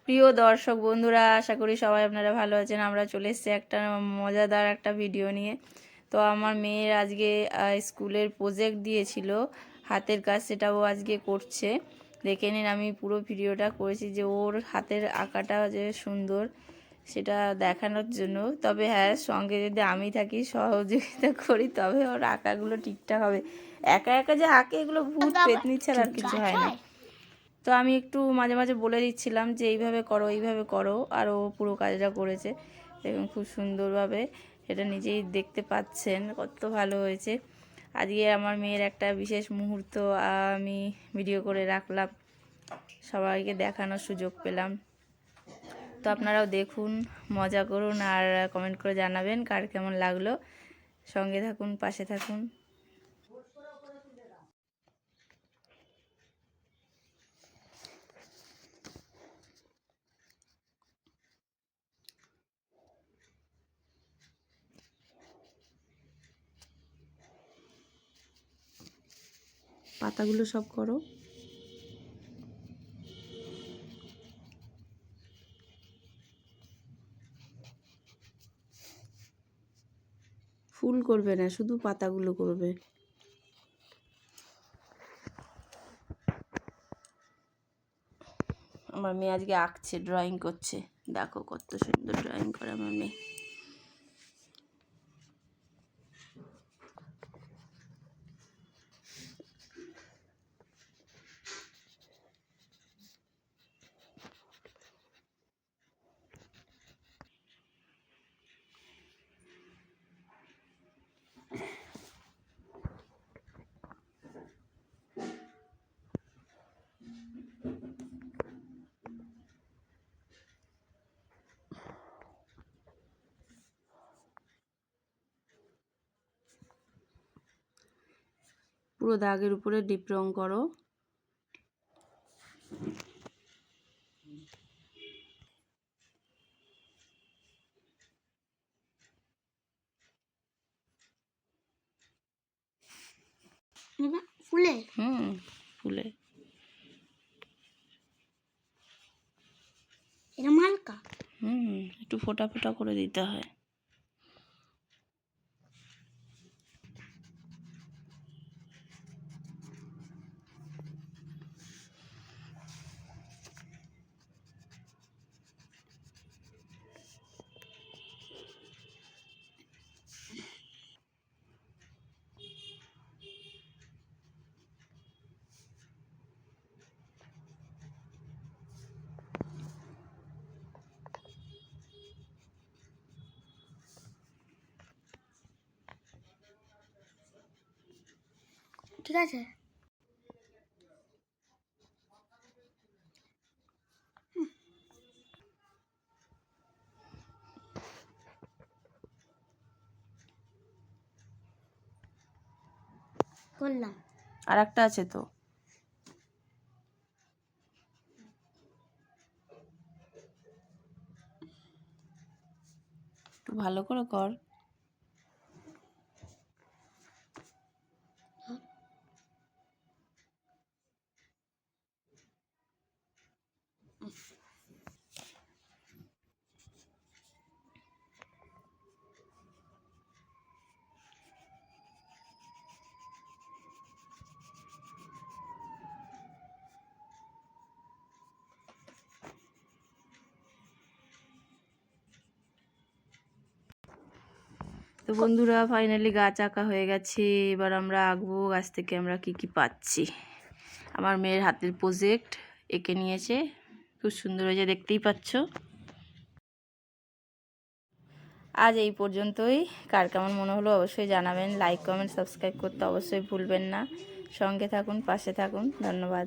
প্রিয় দর্শক বন্ধুরা, আশা করি সবাই আপনারা ভালো আছেন। আমরা চলে এসেছি একটা মজাদার একটা ভিডিও নিয়ে। তো আমার মেয়ের আজকে স্কুলের প্রজেক্ট দিয়েছিল হাতের কাজ, সেটাও আজকে করছে। দেখে নিন, আমি পুরো ভিডিওটা করেছি যে ওর হাতের আঁকাটা যে সুন্দর সেটা দেখানোর জন্য। তবে হ্যাঁ, সঙ্গে যদি আমি থাকি, সহযোগিতা করি, তবে ওর আঁকাগুলো ঠিকঠাক হবে। একা একা যে আঁকে, এগুলো ভূত পেতনি ছাড়া আর কিছু হয় না। তো আমি একটু মাঝে মাঝে বলে দিচ্ছিলাম যে এইভাবে করো, এইভাবে করো, আর ও পুরো কাজটা করেছে এবং খুব সুন্দরভাবে। এটা নিজেই দেখতে পাচ্ছেন কত ভালো হয়েছে। আজকে আমার মেয়ের একটা বিশেষ মুহূর্ত আমি ভিডিও করে রাখলাম, সবাইকে দেখানোর সুযোগ পেলাম। তো আপনারাও দেখুন, মজা করুন, আর কমেন্ট করে জানাবেন কার কেমন লাগলো। সঙ্গে থাকুন, পাশে থাকুন। পাতাগুলো সব করো। ফুল করবে না, শুধু পাতাগুলো করবে। আমার মেয়ে আজকে আঁকছে, ড্রয়িং করছে। দেখো কত সুন্দর ড্রয়িং করে আমার মেয়ে। পুরো দাগের উপরে ডিপ রং করো। ফুলে ফুলে এরকম হালকা একটু ফোটা ফোটা করে দিতে হয়। ঠিক আছে। করলাম। আর একটা আছে তো। একটু ভালো করে কর। তো বন্ধুরা, ফাইনালি গাছ আঁকা হয়ে গেছে। এবার আমরা আঁকবো গাছ থেকে আমরা কি কি পাচ্ছি। আমার মেয়ের হাতের প্রজেক্ট এঁকে নিয়েছে, খুব সুন্দর হয়েছে, দেখতেই পাচ্ছ। আজ এই পর্যন্তই। কার কেমন মনে হলো অবশ্যই জানাবেন। লাইক, কমেন্ট, সাবস্ক্রাইব করতে অবশ্যই ভুলবেন না। সঙ্গে থাকুন, পাশে থাকুন। ধন্যবাদ।